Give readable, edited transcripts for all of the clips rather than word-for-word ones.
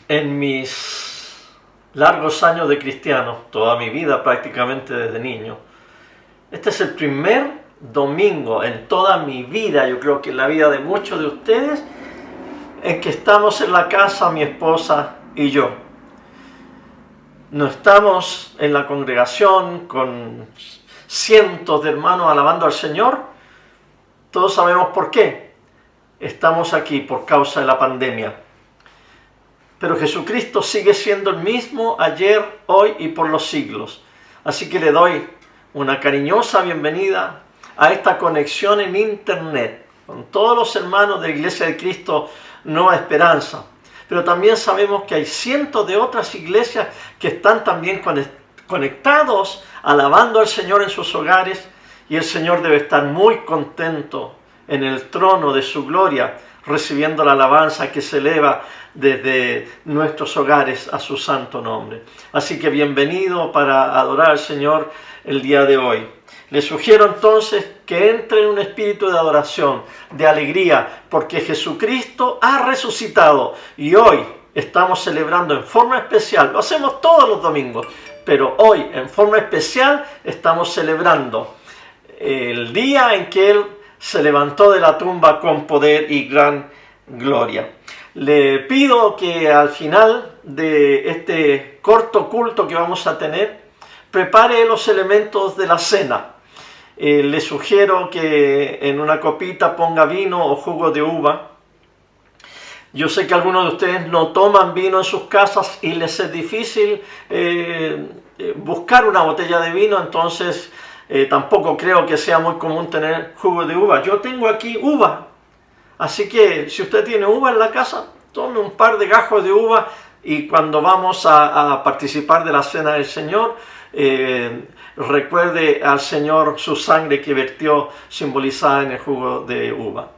En mis largos años de cristiano, toda mi vida prácticamente desde niño, este es el primer domingo en toda mi vida, yo creo que en la vida de muchos de ustedes, en que estamos en la casa, mi esposa y yo. No estamos en la congregación con cientos de hermanos alabando al Señor. Todos sabemos por qué. Estamos aquí por causa de la pandemia. Pero Jesucristo sigue siendo el mismo ayer, hoy y por los siglos. Así que le doy una cariñosa bienvenida a esta conexión en internet con todos los hermanos de la Iglesia de Cristo Nueva Esperanza. Pero también sabemos que hay cientos de otras iglesias que están también conectados, alabando al Señor en sus hogares, y el Señor debe estar muy contento en el trono de su gloria, recibiendo la alabanza que se eleva desde nuestros hogares a su santo nombre. Así que bienvenido para adorar al Señor el día de hoy. Les sugiero entonces que entre en un espíritu de adoración, de alegría, porque Jesucristo ha resucitado y hoy estamos celebrando en forma especial, lo hacemos todos los domingos, pero hoy en forma especial estamos celebrando el día en que Él se levantó de la tumba con poder y gran gloria. Le pido que al final de este corto culto que vamos a tener, prepare los elementos de la cena. Le sugiero que en una copita ponga vino o jugo de uva. Yo sé que algunos de ustedes no toman vino en sus casas y les es difícil buscar una botella de vino, entonces tampoco creo que sea muy común tener jugo de uva. Yo tengo aquí uva, así que si usted tiene uva en la casa, tome un par de gajos de uva y cuando vamos a participar de la cena del Señor, recuerde al Señor su sangre que vertió simbolizada en el jugo de uva.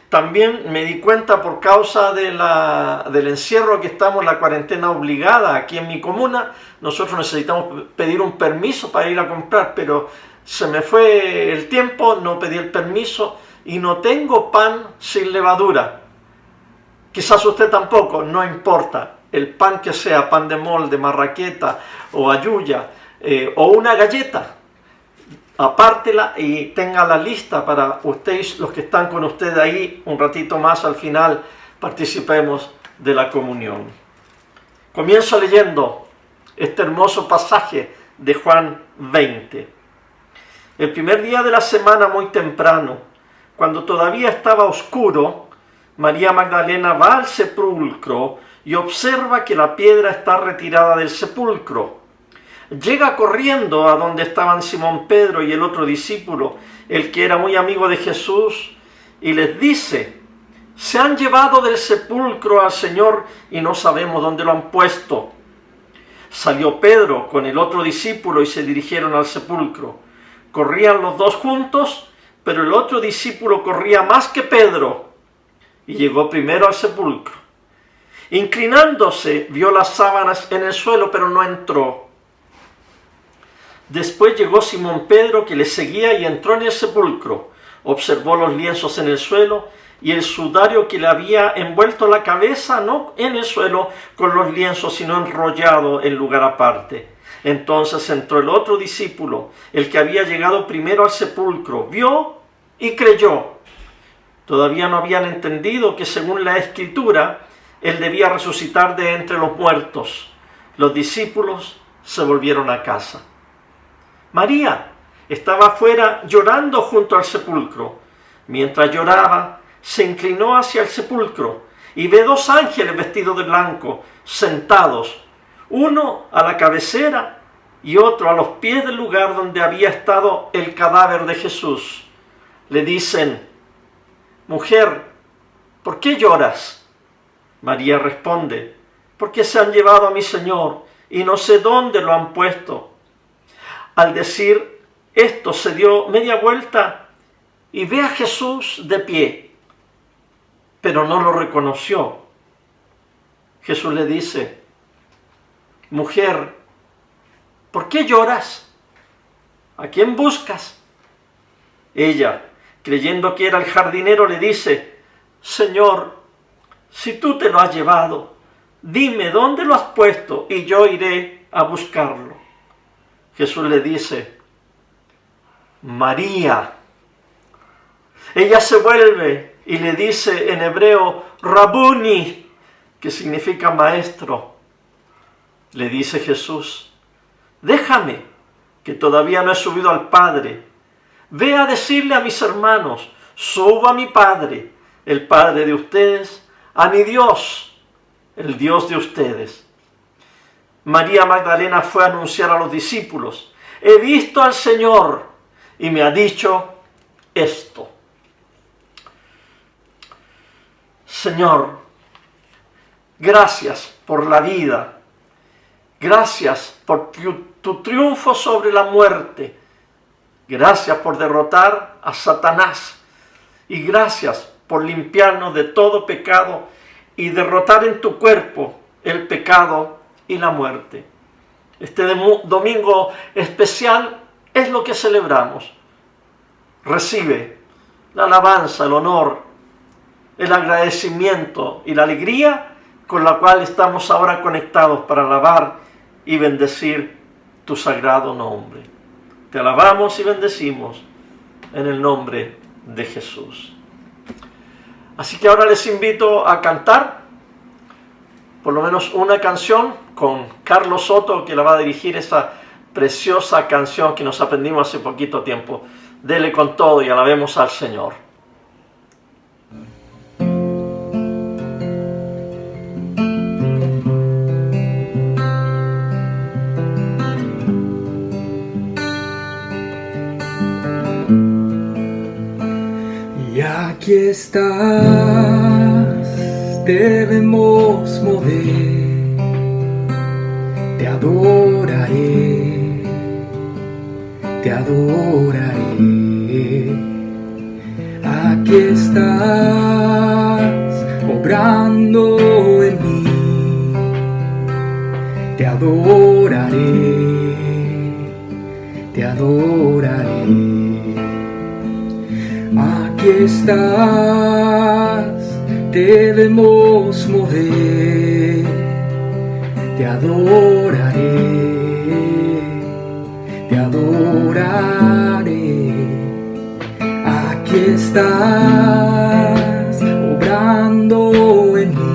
También me di cuenta por causa del encierro que estamos, la cuarentena obligada aquí en mi comuna, nosotros necesitamos pedir un permiso para ir a comprar, pero se me fue el tiempo, no pedí el permiso y no tengo pan sin levadura. Quizás usted tampoco, no importa, el pan que sea, pan de molde, marraqueta o ayuya o una galleta, apártela y téngala lista para ustedes, los que están con usted ahí, un ratito más al final participemos de la comunión. Comienzo leyendo este hermoso pasaje de Juan 20. El primer día de la semana, muy temprano, cuando todavía estaba oscuro, María Magdalena va al sepulcro y observa que la piedra está retirada del sepulcro. Llega corriendo a donde estaban Simón Pedro y el otro discípulo, el que era muy amigo de Jesús, y les dice: se han llevado del sepulcro al Señor y no sabemos dónde lo han puesto. Salió Pedro con el otro discípulo y se dirigieron al sepulcro. Corrían los dos juntos, pero el otro discípulo corría más que Pedro y llegó primero al sepulcro. Inclinándose, vio las sábanas en el suelo, pero no entró. Después llegó Simón Pedro, que le seguía, y entró en el sepulcro. Observó los lienzos en el suelo y el sudario que le había envuelto la cabeza, no en el suelo con los lienzos, sino enrollado en lugar aparte. Entonces entró el otro discípulo, el que había llegado primero al sepulcro, vio y creyó. Todavía no habían entendido que según la Escritura, Él debía resucitar de entre los muertos. Los discípulos se volvieron a casa. María estaba afuera llorando junto al sepulcro. Mientras lloraba, se inclinó hacia el sepulcro y ve dos ángeles vestidos de blanco, sentados, uno a la cabecera y otro a los pies del lugar donde había estado el cadáver de Jesús. Le dicen: mujer, ¿por qué lloras? María responde: porque se han llevado a mi Señor y no sé dónde lo han puesto. Al decir esto, se dio media vuelta y ve a Jesús de pie, pero no lo reconoció. Jesús le dice: mujer, ¿por qué lloras? ¿A quién buscas? Ella, creyendo que era el jardinero, le dice: Señor, si tú te lo has llevado, dime dónde lo has puesto y yo iré a buscarlo. Jesús le dice, María. Ella se vuelve y le dice en hebreo, Rabuni, que significa maestro. Le dice Jesús, déjame, que todavía no he subido al Padre. Ve a decirle a mis hermanos, subo a mi Padre, el Padre de ustedes, a mi Dios, el Dios de ustedes. María Magdalena fue a anunciar a los discípulos, he visto al Señor y me ha dicho esto. Señor, gracias por la vida. Gracias por tu triunfo sobre la muerte. Gracias por derrotar a Satanás. Y gracias por limpiarnos de todo pecado y derrotar en tu cuerpo el pecado y la muerte. Este domingo especial es lo que celebramos. Recibe la alabanza, el honor, el agradecimiento y la alegría con la cual estamos ahora conectados para alabar y bendecir tu sagrado nombre. Te alabamos y bendecimos en el nombre de Jesús. Así que ahora les invito a cantar por lo menos una canción con Carlos Soto, que la va a dirigir, esa preciosa canción que nos aprendimos hace poquito tiempo. Dele con todo y alabemos al Señor. Y aquí estás, debemos mover, te adoraré, te adoraré. Aquí estás, obrando en mí, te adoraré, te adoraré. Aquí estás, debemos mover, te adoraré, te adoraré. Aquí estás, obrando en mí,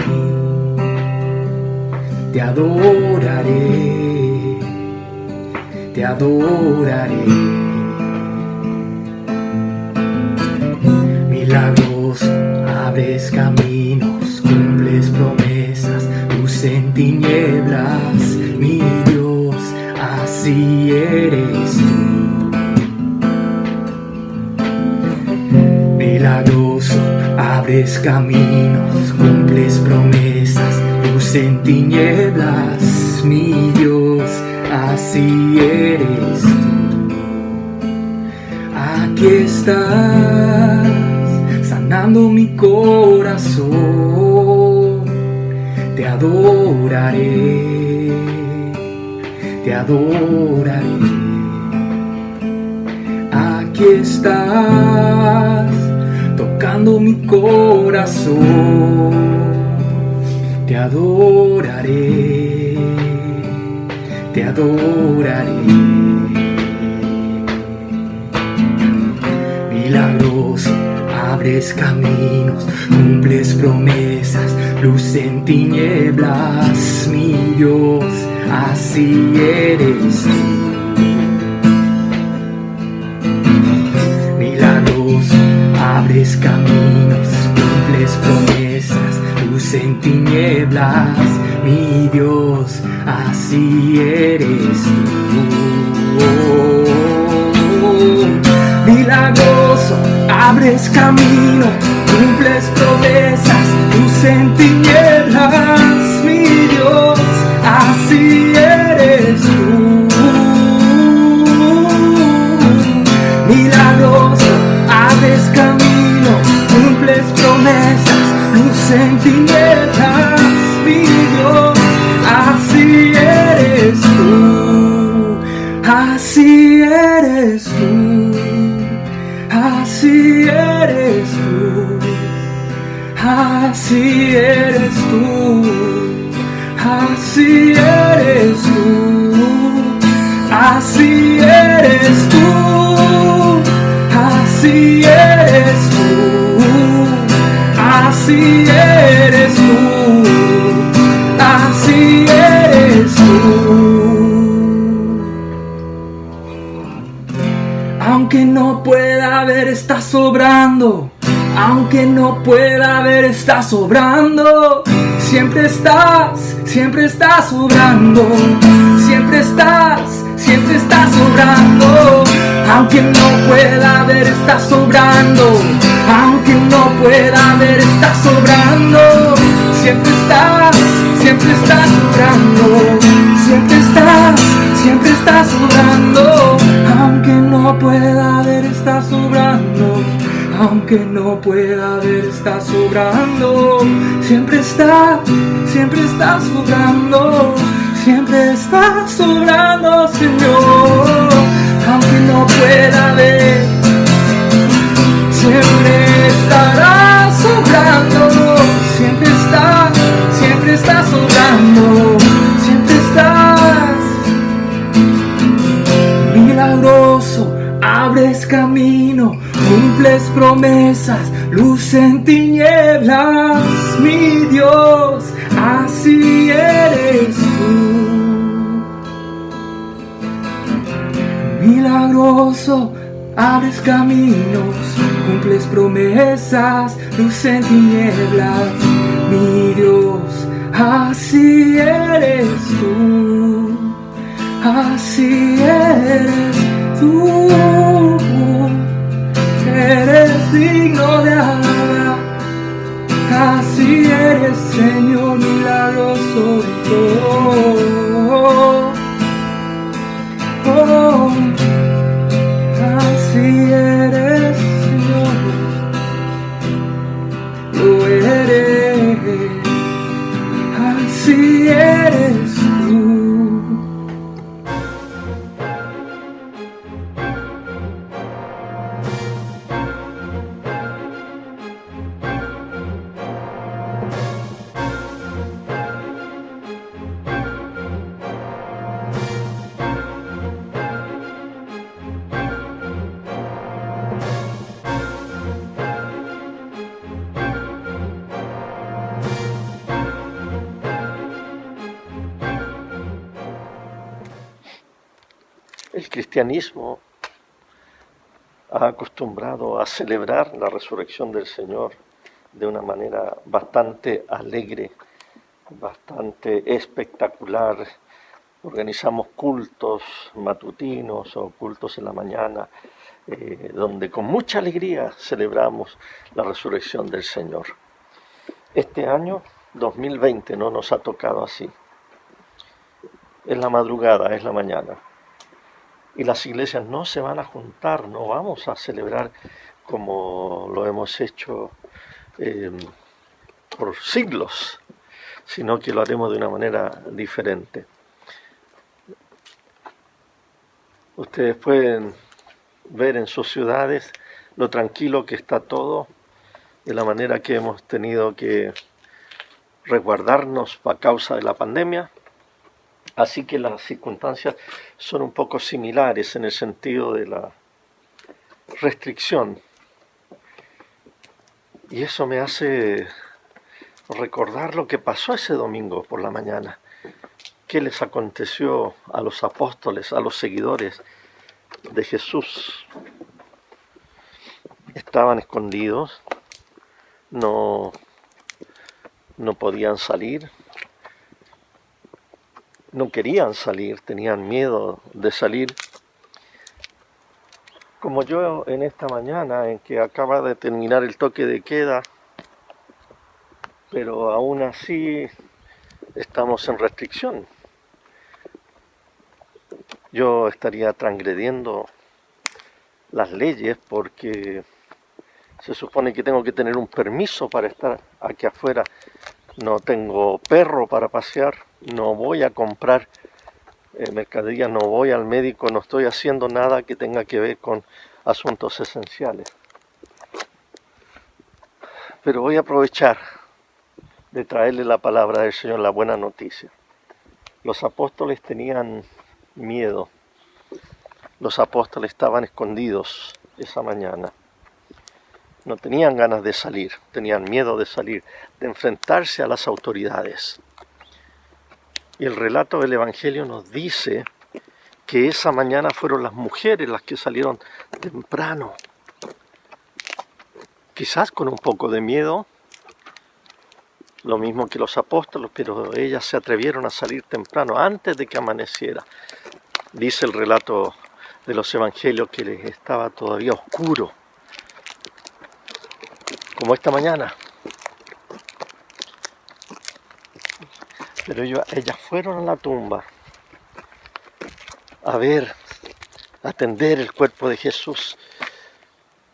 te adoraré, te adoraré. Milagros, abres caminos, cumples promesas, luz en tinieblas, mi Dios, así eres tú. Milagroso, abres caminos, cumples promesas, luz en tinieblas, mi Dios, así eres tú. Aquí estás, sanando mi corazón, te adoraré, te adoraré. Aquí estás, tocando mi corazón, te adoraré, te adoraré. Milagros, abres caminos, cumples promesas, luz en tinieblas, mi Dios, así eres tú. Milagros, abres caminos, cumples promesas, luz en tinieblas, mi Dios, así eres tú. Milagroso, abres camino, cumples promesas, luz en tinieblas, mi Dios, así eres tú. Milagroso, abres camino, cumples promesas, luz en tinieblas, mi Dios, así eres tú, así eres tú. Así eres tú, así eres tú, así eres tú, así eres tú, así eres tú, así eres tú, así eres tú. Aunque no pueda ver, estás sobrando. Aunque no pueda ver, estás sobrando. Siempre estás sobrando. Siempre estás sobrando. Aunque no pueda ver, estás sobrando. Aunque no pueda ver, estás sobrando. Siempre estás sobrando. Siempre estás sobrando. Aunque no pueda ver, estás sobrando. Aunque no pueda ver, estás sobrando. Siempre estás sobrando. Siempre estás sobrando, Señor. Aunque no pueda ver, siempre estarás sobrando. Siempre estás sobrando. Siempre estás milagroso. Abres camino, cumples promesas, luz en tinieblas, mi Dios, así eres tú. Milagroso, abres caminos, cumples promesas, luz en tinieblas, mi Dios, así eres tú, así eres tú. Eres digno de alabar, así eres, Señor, milagroso en todo. Oh, así eres, Señor, lo eres, así eres tú. El cristianismo ha acostumbrado a celebrar la resurrección del Señor de una manera bastante alegre, bastante espectacular. Organizamos cultos matutinos o cultos en la mañana, donde con mucha alegría celebramos la resurrección del Señor. Este año 2020 no nos ha tocado así. Es la madrugada, es la mañana. Y las iglesias no se van a juntar, no vamos a celebrar como lo hemos hecho por siglos, sino que lo haremos de una manera diferente. Ustedes pueden ver en sus ciudades lo tranquilo que está todo, de la manera que hemos tenido que resguardarnos a causa de la pandemia. Así que las circunstancias son un poco similares en el sentido de la restricción. Y eso me hace recordar lo que pasó ese domingo por la mañana. ¿Qué les aconteció a los apóstoles, a los seguidores de Jesús? Estaban escondidos, no podían salir. No querían salir, tenían miedo de salir. Como yo en esta mañana en que acaba de terminar el toque de queda, pero aún así estamos en restricción. Yo estaría transgrediendo las leyes porque se supone que tengo que tener un permiso para estar aquí afuera. No tengo perro para pasear, no voy a comprar mercadería, no voy al médico, no estoy haciendo nada que tenga que ver con asuntos esenciales. Pero voy a aprovechar de traerle la palabra del Señor, la buena noticia. Los apóstoles tenían miedo. Los apóstoles estaban escondidos esa mañana. No tenían ganas de salir, tenían miedo de salir, de enfrentarse a las autoridades. Y el relato del Evangelio nos dice que esa mañana fueron las mujeres las que salieron temprano. Quizás con un poco de miedo, lo mismo que los apóstoles, pero ellas se atrevieron a salir temprano, antes de que amaneciera. Dice el relato de los evangelios que les estaba todavía oscuro, como esta mañana. Pero ellas fueron a la tumba a ver, a atender el cuerpo de Jesús.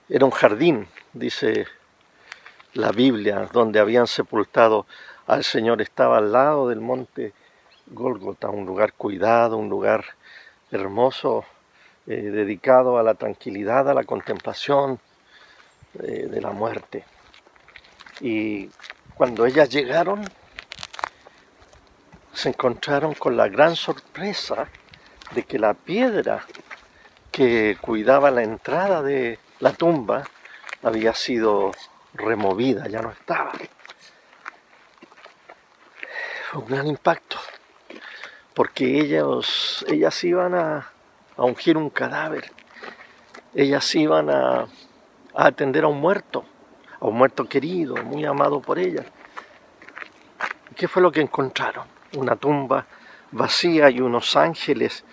Era un jardín, dice la Biblia, donde habían sepultado al Señor. Estaba al lado del monte Gólgota, un lugar cuidado, un lugar hermoso, dedicado a la tranquilidad, a la contemplación de la muerte. Y cuando ellas llegaron, se encontraron con la gran sorpresa de que la piedra que cuidaba la entrada de la tumba había sido removida, ya no estaba. Fue un gran impacto, porque ellas iban a ungir un cadáver, ellas iban a atender a un muerto querido, muy amado por ellas. ¿Qué fue lo que encontraron? Una tumba vacía y unos ángeles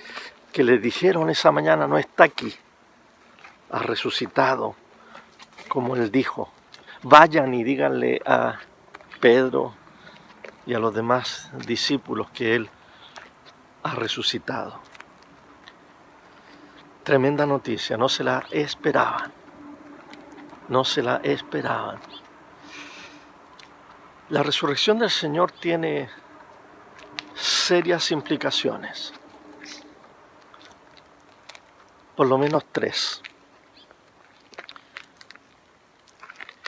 que les dijeron esa mañana: no está aquí, ha resucitado, como él dijo. Vayan y díganle a Pedro y a los demás discípulos que él ha resucitado. Tremenda noticia, no se la esperaban. No se la esperaban. La resurrección del Señor tiene serias implicaciones. Por lo menos 3.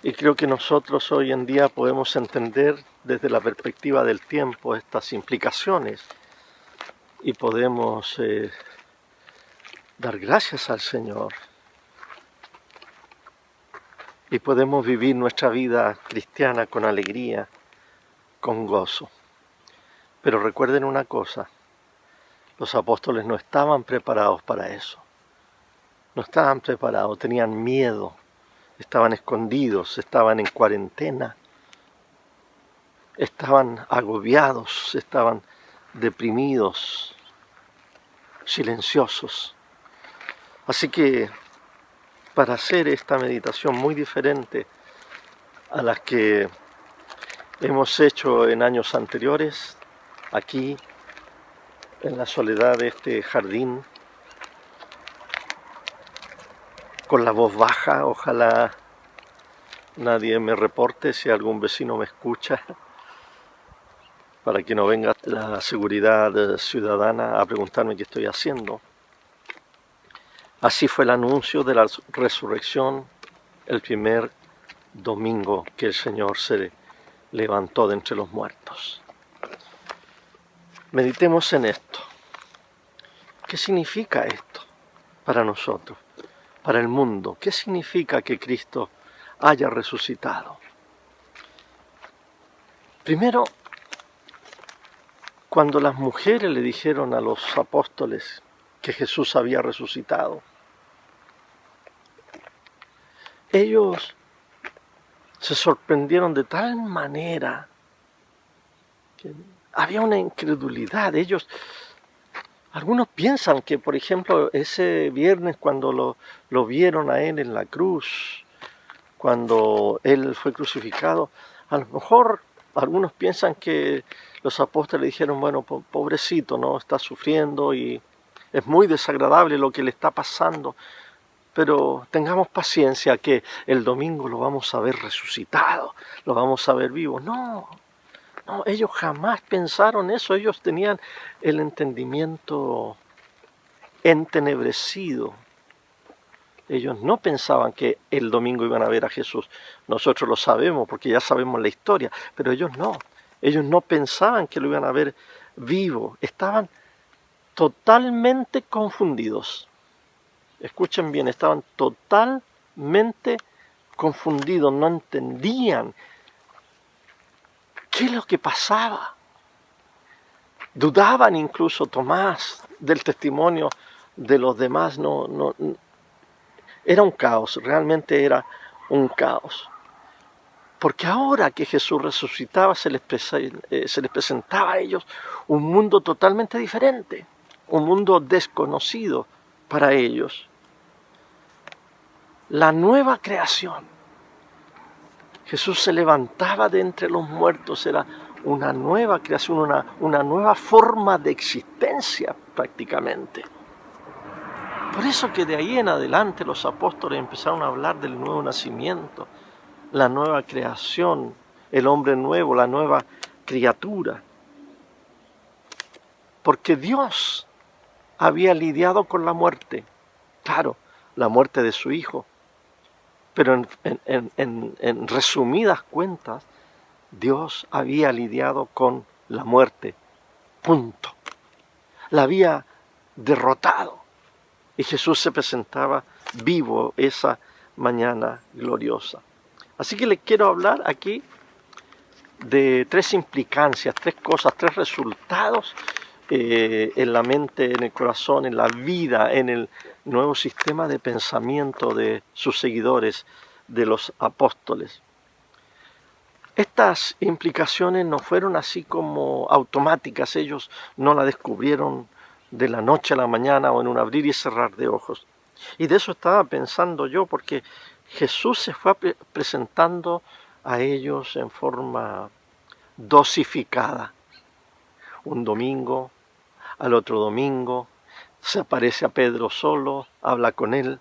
Y creo que nosotros hoy en día podemos entender desde la perspectiva del tiempo estas implicaciones y podemos dar gracias al Señor y podemos vivir nuestra vida cristiana con alegría, con gozo. Pero recuerden una cosa, los apóstoles no estaban preparados para eso. No estaban preparados, tenían miedo, estaban escondidos, estaban en cuarentena, estaban agobiados, estaban deprimidos, silenciosos. Así que para hacer esta meditación muy diferente a las que hemos hecho en años anteriores, aquí en la soledad de este jardín, con la voz baja, ojalá nadie me reporte si algún vecino me escucha, para que no venga la seguridad ciudadana a preguntarme qué estoy haciendo. Así fue el anuncio de la resurrección el primer domingo que el Señor se levantó de entre los muertos. Meditemos en esto. ¿Qué significa esto para nosotros, para el mundo? ¿Qué significa que Cristo haya resucitado? Primero, cuando las mujeres le dijeron a los apóstoles que Jesús había resucitado, ellos se sorprendieron de tal manera que había una incredulidad. Algunos piensan que, por ejemplo, ese viernes cuando lo vieron a él en la cruz, cuando él fue crucificado, a lo mejor algunos piensan que los apóstoles dijeron: bueno, pobrecito, ¿no? Está sufriendo y es muy desagradable lo que le está pasando, pero tengamos paciencia que el domingo lo vamos a ver resucitado, lo vamos a ver vivo. No, ellos jamás pensaron eso. Ellos tenían el entendimiento entenebrecido. Ellos no pensaban que el domingo iban a ver a Jesús. Nosotros lo sabemos porque ya sabemos la historia, pero ellos no. Ellos no pensaban que lo iban a ver vivo. Estaban totalmente confundidos. Escuchen bien, estaban totalmente confundidos, no entendían qué es lo que pasaba. Dudaban incluso Tomás del testimonio de los demás. Era un caos, realmente era un caos. Porque ahora que Jesús resucitaba se les presentaba a ellos un mundo totalmente diferente, un mundo desconocido para ellos. La nueva creación. Jesús se levantaba de entre los muertos, era una nueva creación, una nueva forma de existencia prácticamente. Por eso que de ahí en adelante los apóstoles empezaron a hablar del nuevo nacimiento, la nueva creación, el hombre nuevo, la nueva criatura. Porque Dios había lidiado con la muerte, claro, la muerte de su Hijo, pero en resumidas cuentas, Dios había lidiado con la muerte, punto. La había derrotado y Jesús se presentaba vivo esa mañana gloriosa. Así que les quiero hablar aquí de tres implicancias, tres cosas, tres resultados en la mente, en el corazón, en la vida, en el nuevo sistema de pensamiento de sus seguidores, de los apóstoles. Estas implicaciones no fueron así como automáticas, ellos no la descubrieron de la noche a la mañana o en un abrir y cerrar de ojos. Y de eso estaba pensando yo, porque Jesús se fue presentando a ellos en forma dosificada. Un domingo, al otro domingo, se aparece a Pedro solo, habla con él,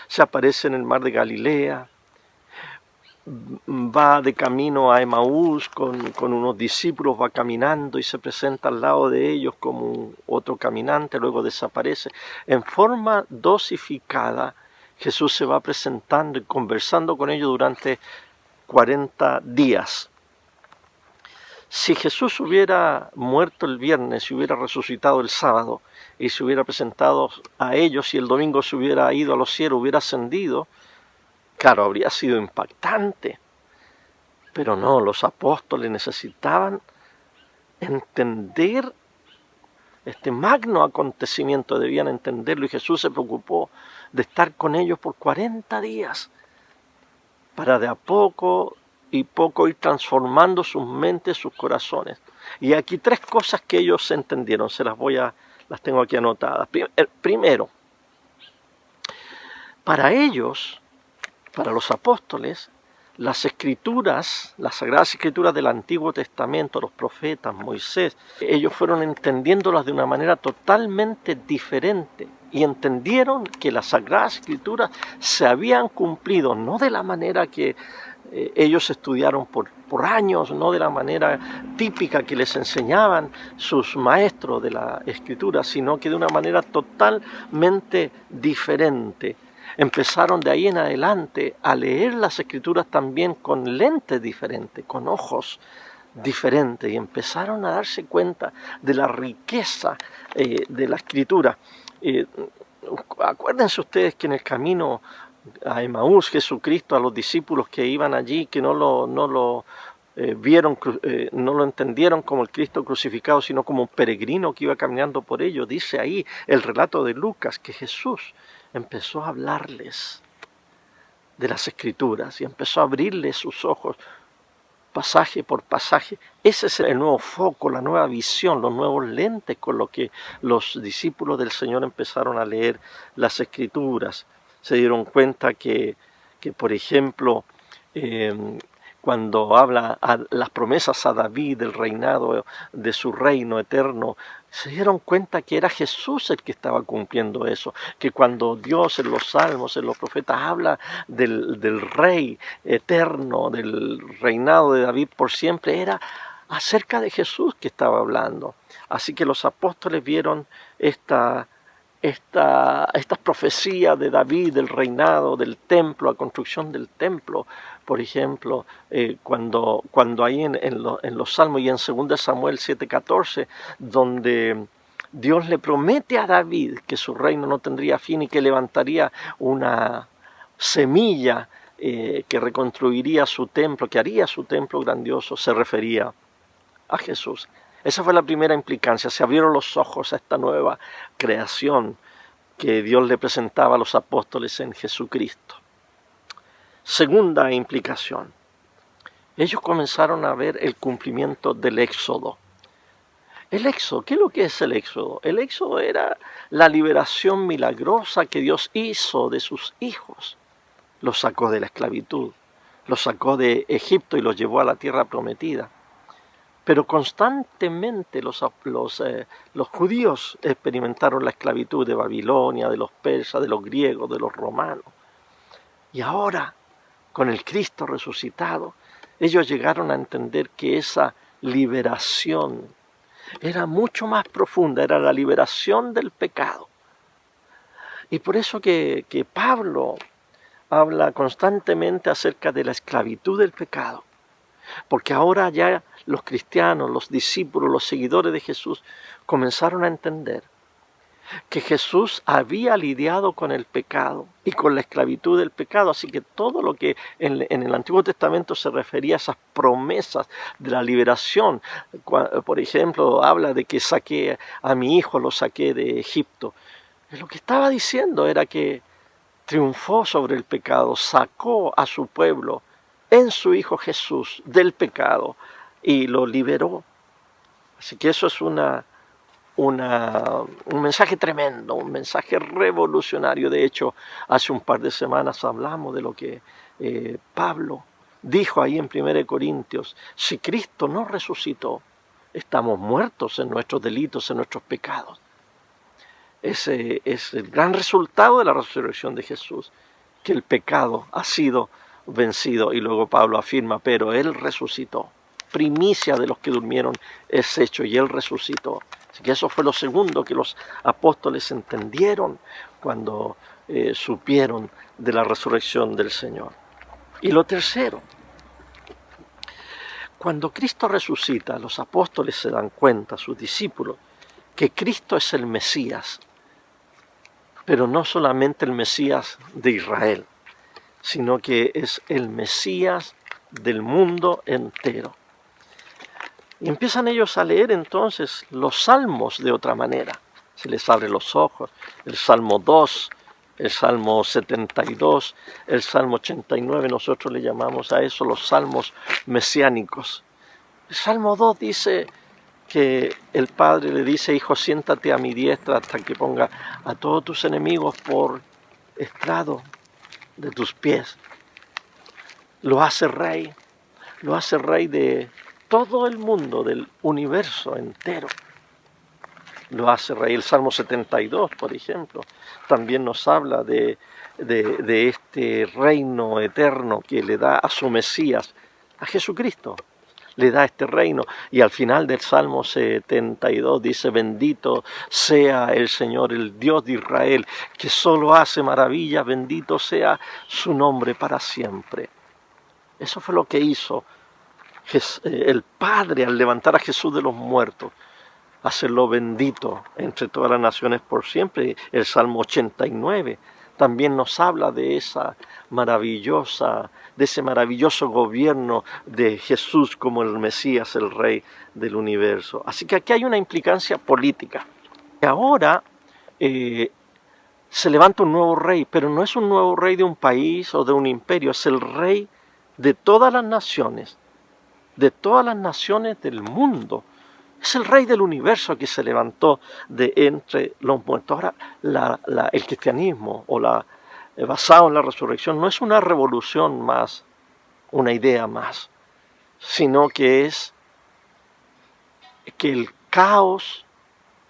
se aparece en el mar de Galilea, va de camino a Emaús con unos discípulos, va caminando y se presenta al lado de ellos como otro caminante, luego desaparece. En forma dosificada, Jesús se va presentando y conversando con ellos durante 40 días. Si Jesús hubiera muerto el viernes, si hubiera resucitado el sábado y se hubiera presentado a ellos y el domingo se hubiera ido a los cielos, hubiera ascendido, claro, habría sido impactante. Pero no, los apóstoles necesitaban entender este magno acontecimiento, debían entenderlo, y Jesús se preocupó de estar con ellos por 40 días para de a poco y poco ir transformando sus mentes, sus corazones. Y aquí tres cosas que ellos entendieron, las tengo aquí anotadas. Primero, para ellos, para los apóstoles, las escrituras, las sagradas escrituras del Antiguo Testamento, los profetas, Moisés, ellos fueron entendiéndolas de una manera totalmente diferente y entendieron que las sagradas escrituras se habían cumplido, no de la manera que ellos estudiaron por años, no de la manera típica que les enseñaban sus maestros de la escritura, sino que de una manera totalmente diferente. Empezaron de ahí en adelante a leer las escrituras también con lentes diferentes, con ojos diferentes, y empezaron a darse cuenta de la riqueza de la escritura. Acuérdense ustedes que en el camino a Emaús, Jesucristo a los discípulos que iban allí, que no lo vieron, no lo entendieron como el Cristo crucificado, sino como un peregrino que iba caminando por ellos, dice ahí el relato de Lucas, que Jesús empezó a hablarles de las Escrituras y empezó a abrirles sus ojos pasaje por pasaje. Ese es el nuevo foco, la nueva visión, los nuevos lentes con los que los discípulos del Señor empezaron a leer las Escrituras. Se dieron cuenta que por ejemplo, cuando habla a las promesas a David del reinado, de su reino eterno, se dieron cuenta que era Jesús el que estaba cumpliendo eso, que cuando Dios en los salmos, en los profetas, habla del rey eterno, del reinado de David por siempre, era acerca de Jesús que estaba hablando. Así que los apóstoles vieron esta estas profecías de David, del reinado, del templo, la construcción del templo, por ejemplo, cuando ahí en los Salmos y en 2 Samuel 7:14, donde Dios le promete a David que su reino no tendría fin y que levantaría una semilla que reconstruiría su templo, que haría su templo grandioso, se refería a Jesús. Esa fue la primera implicancia. Se abrieron los ojos a esta nueva creación que Dios le presentaba a los apóstoles en Jesucristo. Segunda implicación. Ellos comenzaron a ver el cumplimiento del Éxodo. El Éxodo, ¿qué es lo que es el Éxodo? El Éxodo era la liberación milagrosa que Dios hizo de sus hijos. Los sacó de la esclavitud, los sacó de Egipto y los llevó a la tierra prometida. Pero constantemente los judíos experimentaron la esclavitud de Babilonia, de los persas, de los griegos, de los romanos. Y ahora, con el Cristo resucitado, ellos llegaron a entender que esa liberación era mucho más profunda, era la liberación del pecado. Y por eso que Pablo habla constantemente acerca de la esclavitud del pecado. Porque ahora ya los cristianos, los discípulos, los seguidores de Jesús comenzaron a entender que Jesús había lidiado con el pecado y con la esclavitud del pecado. Así que todo lo que en el Antiguo Testamento se refería a esas promesas de la liberación. Por ejemplo, habla de que saqué a mi hijo, lo saqué de Egipto. Lo que estaba diciendo era que triunfó sobre el pecado, sacó a su pueblo en su Hijo Jesús del pecado y lo liberó. Así que eso es un mensaje tremendo, un mensaje revolucionario. De hecho, hace un par de semanas hablamos de lo que Pablo dijo ahí en 1 Corintios. Si Cristo no resucitó, estamos muertos en nuestros delitos, en nuestros pecados. Ese es el gran resultado de la resurrección de Jesús, que el pecado ha sido vencido. Y luego Pablo afirma, pero Él resucitó. Primicia de los que durmieron es hecho y Él resucitó. Así que eso fue lo segundo que los apóstoles entendieron cuando supieron de la resurrección del Señor. Y lo tercero, cuando Cristo resucita, los apóstoles se dan cuenta, sus discípulos, que Cristo es el Mesías, pero no solamente el Mesías de Israel, sino que es el Mesías del mundo entero. Y empiezan ellos a leer entonces los salmos de otra manera. Se les abre los ojos. El Salmo 2, el Salmo 72, el Salmo 89, nosotros le llamamos a eso los salmos mesiánicos. El Salmo 2 dice que el Padre le dice, hijo, siéntate a mi diestra hasta que ponga a todos tus enemigos por estrado de tus pies. Lo hace rey de todo el mundo, del universo entero. Lo hace rey. El Salmo 72, por ejemplo, también nos habla de este reino eterno que le da a su Mesías, a Jesucristo. Le da este reino. Y al final del Salmo 72 dice, bendito sea el Señor, el Dios de Israel, que solo hace maravillas, bendito sea su nombre para siempre. Eso fue lo que hizo el Padre al levantar a Jesús de los muertos, hacerlo bendito entre todas las naciones por siempre. El Salmo 89 también nos habla de ese maravilloso gobierno de Jesús como el Mesías, el Rey del universo. Así que aquí hay una implicancia política. Ahora se levanta un nuevo rey, pero no es un nuevo rey de un país o de un imperio, es el rey de todas las naciones del mundo. Es el rey del universo que se levantó de entre los muertos. Ahora, el cristianismo, basado en la resurrección, no es una revolución más, una idea más, sino que es que el caos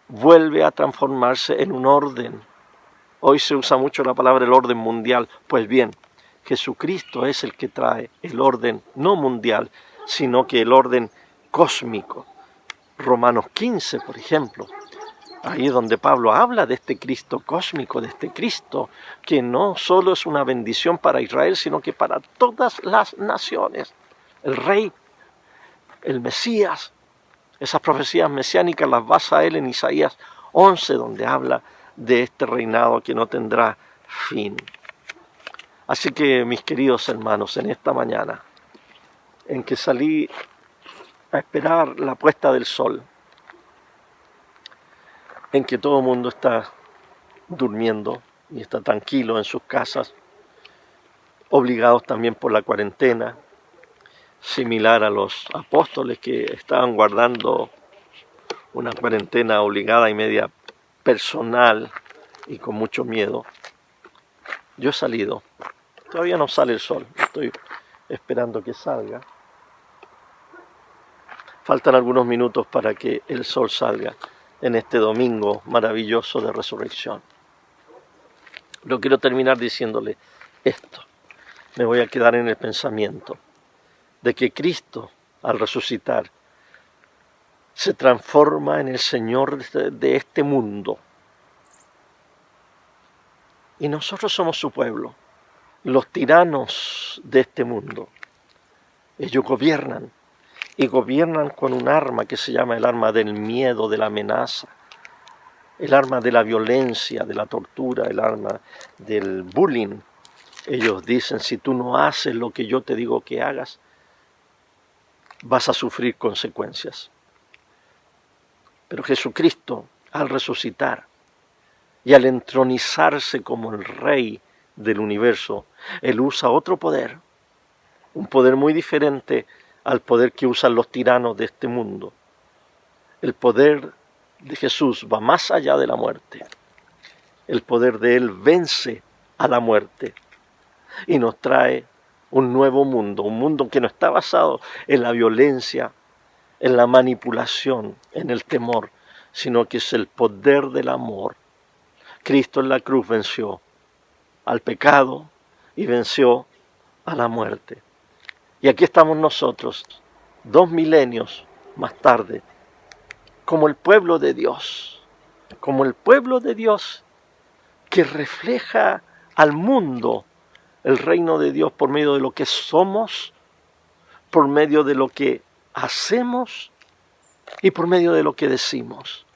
vuelve a transformarse en un orden. Hoy se usa mucho la palabra el orden mundial. Pues bien, Jesucristo es el que trae el orden no mundial, sino que el orden cósmico. Romanos 15, por ejemplo, Ahí es donde Pablo habla de este Cristo cósmico, de este Cristo que no solo es una bendición para Israel, sino que para todas las naciones. El Rey, el Mesías, esas profecías mesiánicas las basa él en Isaías 11, donde habla de este reinado que no tendrá fin. Así que, mis queridos hermanos, en esta mañana, en que salí a esperar la puesta del sol, en que todo el mundo está durmiendo y está tranquilo en sus casas, obligados también por la cuarentena, similar a los apóstoles que estaban guardando una cuarentena obligada y media personal y con mucho miedo. Yo he salido, todavía no sale el sol, estoy esperando que salga. Faltan algunos minutos para que el sol salga en este domingo maravilloso de resurrección. Pero quiero terminar diciéndole esto. Me voy a quedar en el pensamiento de que Cristo, al resucitar, se transforma en el Señor de este mundo. Y nosotros somos su pueblo, los tiranos de este mundo. Ellos gobiernan, y gobiernan con un arma que se llama el arma del miedo, de la amenaza, el arma de la violencia, de la tortura, el arma del bullying. Ellos dicen, si tú no haces lo que yo te digo que hagas, vas a sufrir consecuencias. Pero Jesucristo, al resucitar y al entronizarse como el Rey del universo, Él usa otro poder, un poder muy diferente al poder que usan los tiranos de este mundo. El poder de Jesús va más allá de la muerte. El poder de Él vence a la muerte y nos trae un nuevo mundo, un mundo que no está basado en la violencia, en la manipulación, en el temor, sino que es el poder del amor. Cristo en la cruz venció al pecado y venció a la muerte. Y aquí estamos nosotros, 2 milenios más tarde, como el pueblo de Dios, que refleja al mundo el reino de Dios por medio de lo que somos, por medio de lo que hacemos y por medio de lo que decimos.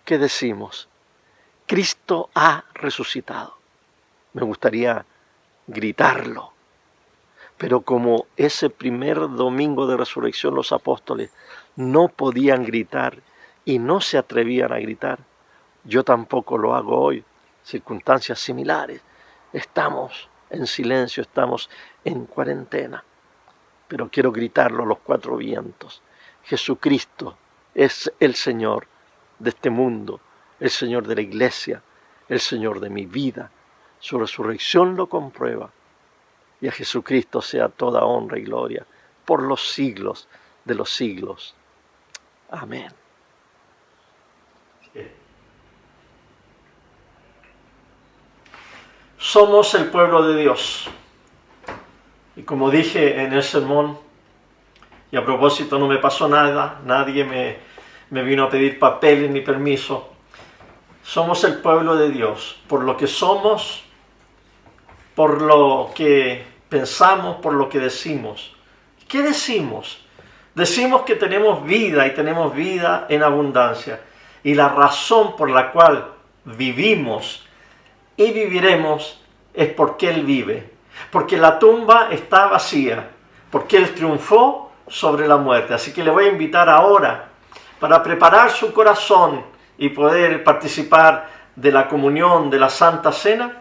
¿Qué decimos? Cristo ha resucitado. Me gustaría gritarlo. Pero como ese primer domingo de resurrección los apóstoles no podían gritar y no se atrevían a gritar, yo tampoco lo hago hoy. Circunstancias similares. Estamos en silencio, estamos en cuarentena. Pero quiero gritarlo a los 4 vientos. Jesucristo es el Señor de este mundo, el Señor de la iglesia, el Señor de mi vida. Su resurrección lo comprueba. Y a Jesucristo sea toda honra y gloria por los siglos de los siglos. Amén. Somos el pueblo de Dios. Y como dije en el sermón, y a propósito no me pasó nada, nadie me vino a pedir papeles ni permiso. Somos el pueblo de Dios, por lo que somos, por lo que pensamos, por lo que decimos. ¿Qué decimos? Decimos que tenemos vida y tenemos vida en abundancia. Y la razón por la cual vivimos y viviremos es porque Él vive. Porque la tumba está vacía. Porque Él triunfó sobre la muerte. Así que le voy a invitar ahora para preparar su corazón y poder participar de la comunión de la Santa Cena.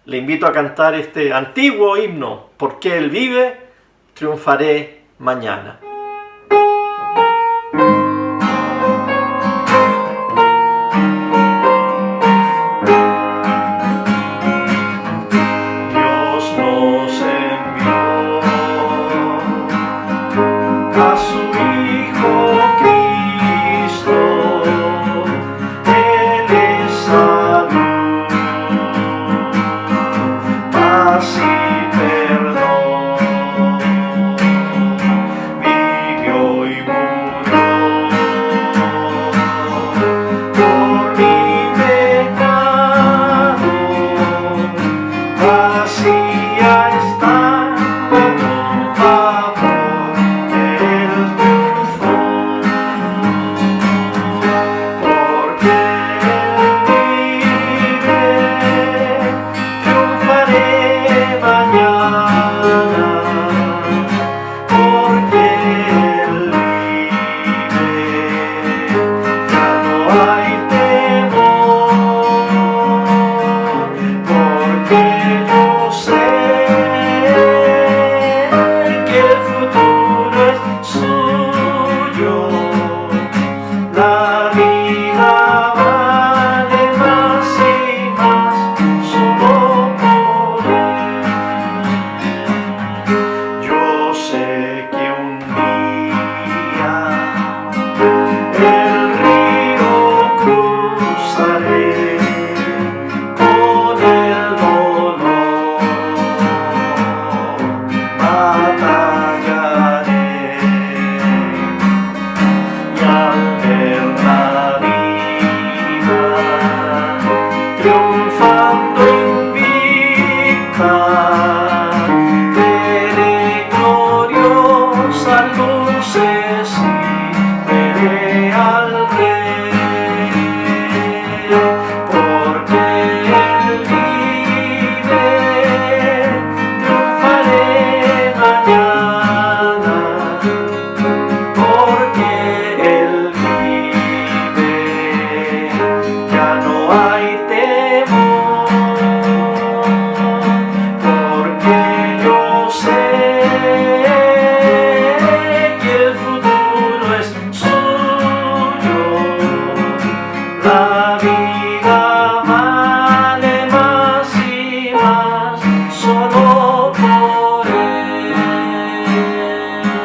Le invito a cantar este antiguo himno, porque Él vive, triunfaré mañana. Dios nos envió a su Hijo Cristo, Él es salud. Paz y perdón, La vida vale más y más solo por él. Yo sé que un día el río cruzaré con el dolor, batallaré y al ver la vida triunfando invicta, veré gloriosas luces y veré al Rey, porque Él vive, triunfaré mañana, porque Él vive, ya no hay temor, porque yo sé que el futuro es suyo. La vida vale más y más solo por él.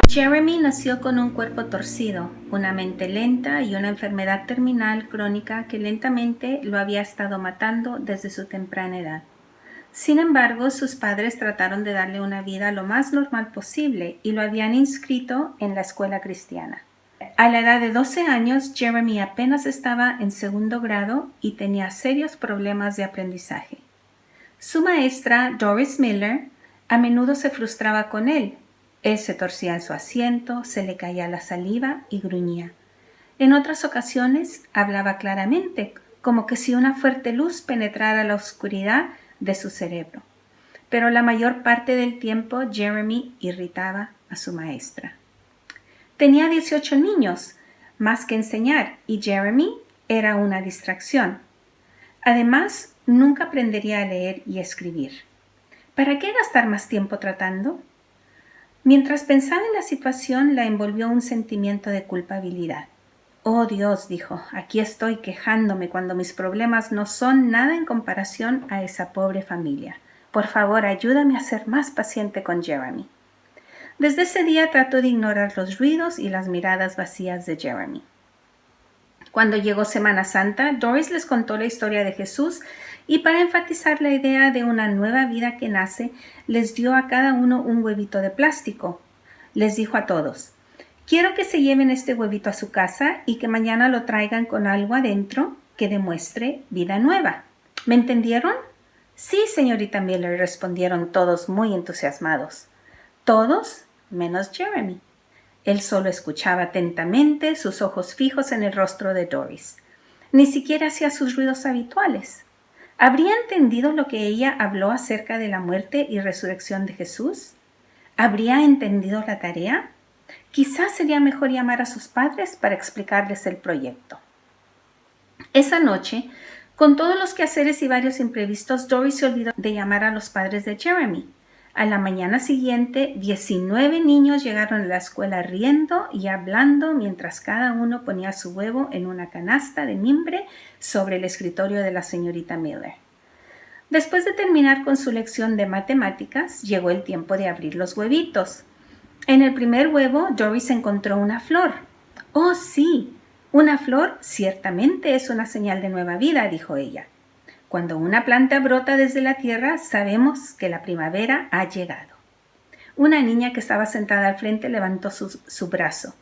Jeremy nació con un cuerpo torcido, una mente lenta y una enfermedad terminal crónica que lentamente lo había estado matando desde su temprana edad. Sin embargo, sus padres trataron de darle una vida lo más normal posible y lo habían inscrito en la escuela cristiana. A la edad de 12 años, Jeremy apenas estaba en segundo grado y tenía serios problemas de aprendizaje. Su maestra, Doris Miller, a menudo se frustraba con él. Él se torcía en su asiento, se le caía la saliva y gruñía. En otras ocasiones hablaba claramente, como que si una fuerte luz penetrara la oscuridad de su cerebro. Pero la mayor parte del tiempo Jeremy irritaba a su maestra. Tenía 18 niños, más que enseñar, y Jeremy era una distracción. Además, nunca aprendería a leer y escribir. ¿Para qué gastar más tiempo tratando? Mientras pensaba en la situación, la envolvió un sentimiento de culpabilidad. «Oh Dios», dijo, «aquí estoy quejándome cuando mis problemas no son nada en comparación a esa pobre familia. Por favor, ayúdame a ser más paciente con Jeremy». Desde ese día trató de ignorar los ruidos y las miradas vacías de Jeremy. Cuando llegó Semana Santa, Doris les contó la historia de Jesús y para enfatizar la idea de una nueva vida que nace, les dio a cada uno un huevito de plástico. Les dijo a todos, «Quiero que se lleven este huevito a su casa y que mañana lo traigan con algo adentro que demuestre vida nueva». ¿Me entendieron? «Sí, señorita Miller», respondieron todos muy entusiasmados. Todos menos Jeremy. Él solo escuchaba atentamente, sus ojos fijos en el rostro de Doris. Ni siquiera hacía sus ruidos habituales. ¿Habría entendido lo que ella habló acerca de la muerte y resurrección de Jesús? ¿Habría entendido la tarea? Quizás sería mejor llamar a sus padres para explicarles el proyecto. Esa noche, con todos los quehaceres y varios imprevistos, Doris se olvidó de llamar a los padres de Jeremy. A la mañana siguiente, 19 niños llegaron a la escuela riendo y hablando mientras cada uno ponía su huevo en una canasta de mimbre sobre el escritorio de la señorita Miller. Después de terminar con su lección de matemáticas, llegó el tiempo de abrir los huevitos. En el primer huevo, Doris encontró una flor. «Oh, sí, una flor ciertamente es una señal de nueva vida», dijo ella. Cuando una planta brota desde la tierra, sabemos que la primavera ha llegado. Una niña que estaba sentada al frente levantó su brazo.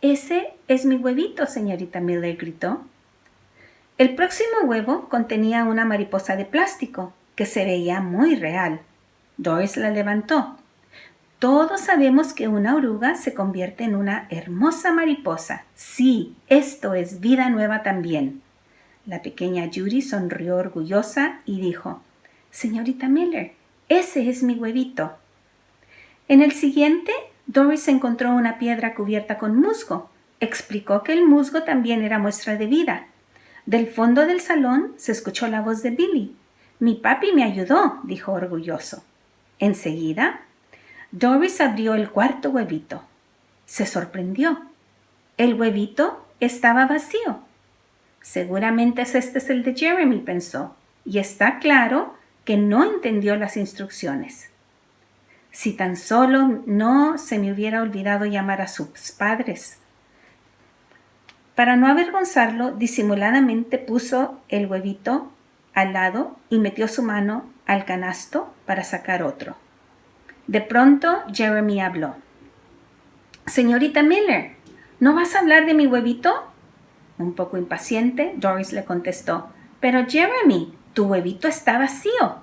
«Ese es mi huevito», señorita Miller gritó. El próximo huevo contenía una mariposa de plástico, que se veía muy real. Doris la levantó. Todos sabemos que una oruga se convierte en una hermosa mariposa. Sí, esto es vida nueva también. La pequeña Judy sonrió orgullosa y dijo, «Señorita Miller, ese es mi huevito». En el siguiente, Doris encontró una piedra cubierta con musgo. Explicó que el musgo también era muestra de vida. Del fondo del salón se escuchó la voz de Billy. «Mi papi me ayudó», dijo orgulloso. Enseguida, Doris abrió el cuarto huevito. Se sorprendió. El huevito estaba vacío. Seguramente este es el de Jeremy, pensó, y está claro que no entendió las instrucciones. Si tan solo no se me hubiera olvidado llamar a sus padres. Para no avergonzarlo, disimuladamente puso el huevito al lado y metió su mano al canasto para sacar otro. De pronto, Jeremy habló. «Señorita Miller, ¿no vas a hablar de mi huevito?» Un poco impaciente, Doris le contestó. «Pero Jeremy, tu huevito está vacío».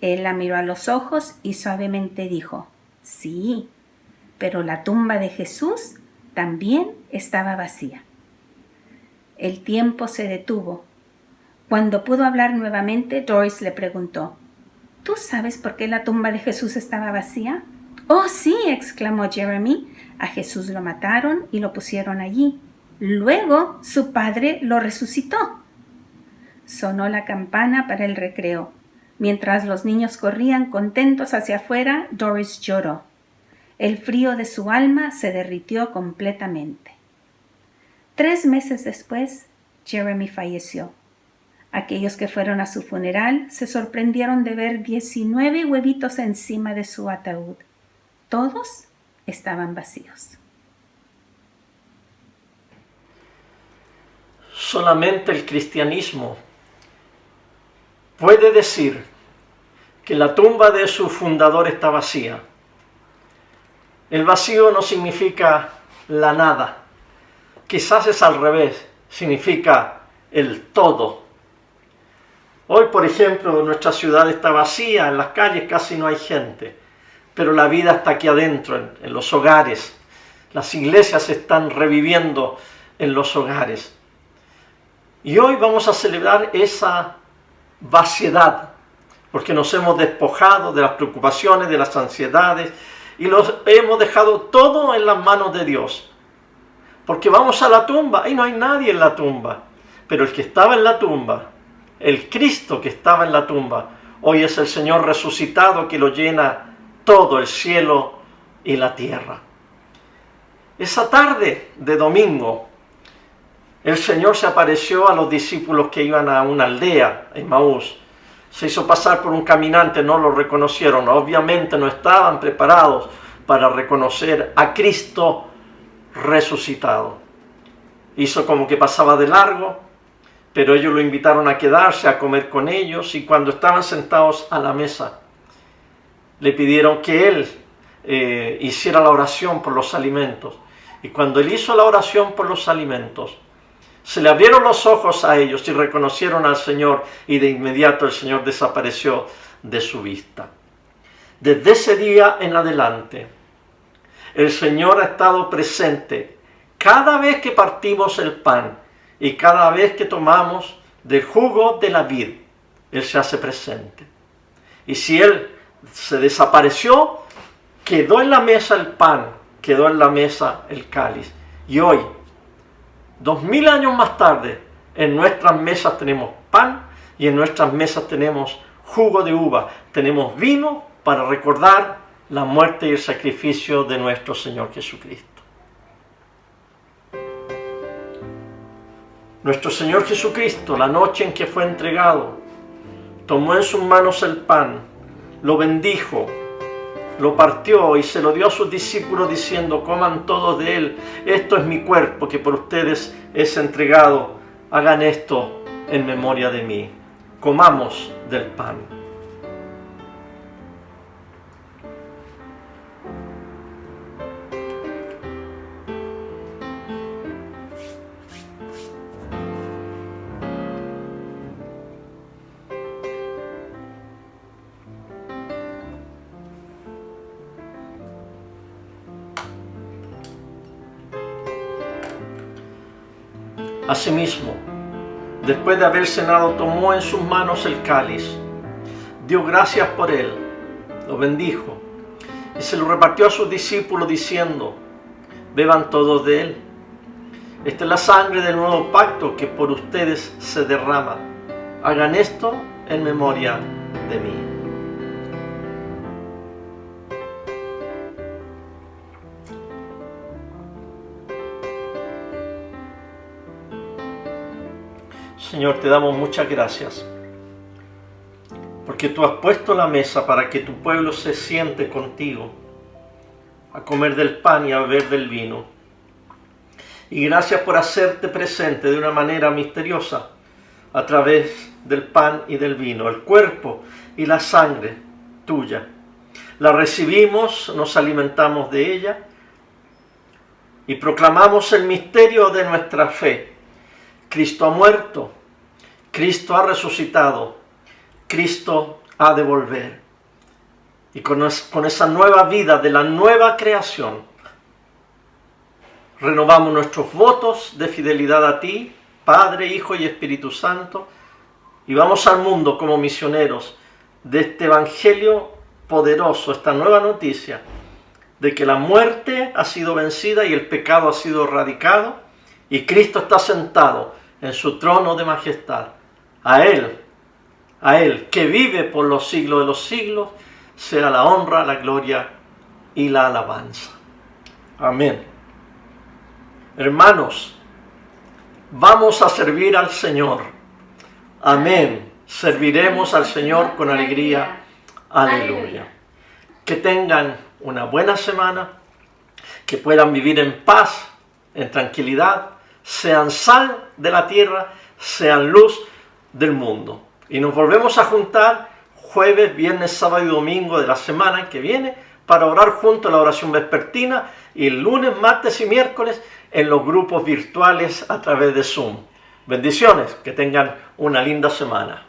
Él la miró a los ojos y suavemente dijo, «Sí, pero la tumba de Jesús también estaba vacía». El tiempo se detuvo. Cuando pudo hablar nuevamente, Doris le preguntó, «¿Tú sabes por qué la tumba de Jesús estaba vacía?» «Oh, sí», exclamó Jeremy. «A Jesús lo mataron y lo pusieron allí. Luego su padre lo resucitó». Sonó la campana para el recreo. Mientras los niños corrían contentos hacia afuera, Doris lloró. El frío de su alma se derritió completamente. 3 meses después, Jeremy falleció. Aquellos que fueron a su funeral se sorprendieron de ver 19 huevitos encima de su ataúd. Todos estaban vacíos. Solamente el cristianismo puede decir que la tumba de su fundador está vacía. El vacío no significa la nada. Quizás es al revés, significa el todo. Hoy, por ejemplo, nuestra ciudad está vacía, en las calles casi no hay gente, pero la vida está aquí adentro, en los hogares. Las iglesias se están reviviendo en los hogares. Y hoy vamos a celebrar esa vaciedad, porque nos hemos despojado de las preocupaciones, de las ansiedades, y los hemos dejado todo en las manos de Dios. Porque vamos a la tumba y no hay nadie en la tumba. Pero el que estaba en la tumba, el Cristo que estaba en la tumba, hoy es el Señor resucitado que lo llena todo el cielo y la tierra. Esa tarde de domingo, el Señor se apareció a los discípulos que iban a una aldea, Emaús. Se hizo pasar por un caminante, no lo reconocieron. Obviamente no estaban preparados para reconocer a Cristo resucitado. Hizo como que pasaba de largo, pero ellos lo invitaron a quedarse, a comer con ellos, y cuando estaban sentados a la mesa, le pidieron que él hiciera la oración por los alimentos. Y cuando él hizo la oración por los alimentos, se le abrieron los ojos a ellos y reconocieron al Señor, y de inmediato el Señor desapareció de su vista. Desde ese día en adelante, el Señor ha estado presente cada vez que partimos el pan y cada vez que tomamos del jugo de la vid. Él se hace presente. Y si Él se desapareció, quedó en la mesa el pan, quedó en la mesa el cáliz. Y hoy, 2000 años más tarde, en nuestras mesas tenemos pan y en nuestras mesas tenemos jugo de uva, tenemos vino para recordar la muerte y el sacrificio de nuestro Señor Jesucristo. Nuestro Señor Jesucristo, la noche en que fue entregado, tomó en sus manos el pan, lo bendijo, lo partió y se lo dio a sus discípulos diciendo: coman todos de él, esto es mi cuerpo que por ustedes es entregado, hagan esto en memoria de mí. Comamos del pan. Asimismo, después de haber cenado, tomó en sus manos el cáliz, dio gracias por él, lo bendijo y se lo repartió a sus discípulos diciendo: beban todos de él. Esta es la sangre del nuevo pacto que por ustedes se derrama. Hagan esto en memoria de mí. Señor, te damos muchas gracias, porque tú has puesto la mesa para que tu pueblo se siente contigo, a comer del pan y a beber del vino. Y gracias por hacerte presente de una manera misteriosa a través del pan y del vino, el cuerpo y la sangre tuya. La recibimos, nos alimentamos de ella y proclamamos el misterio de nuestra fe. Cristo ha muerto, Cristo ha resucitado, Cristo ha de volver. Y con esa nueva vida de la nueva creación, renovamos nuestros votos de fidelidad a ti, Padre, Hijo y Espíritu Santo, y vamos al mundo como misioneros de este evangelio poderoso, esta nueva noticia de que la muerte ha sido vencida y el pecado ha sido erradicado y Cristo está sentado en su trono de majestad. A Él que vive por los siglos de los siglos, sea la honra, la gloria y la alabanza. Amén. Hermanos, vamos a servir al Señor. Amén. Serviremos al Señor con alegría. Aleluya. Que tengan una buena semana, que puedan vivir en paz, en tranquilidad, sean sal de la tierra, sean luz del mundo. Y nos volvemos a juntar jueves, viernes, sábado y domingo de la semana que viene para orar juntos la oración vespertina y el lunes, martes y miércoles en los grupos virtuales a través de Zoom. Bendiciones, que tengan una linda semana.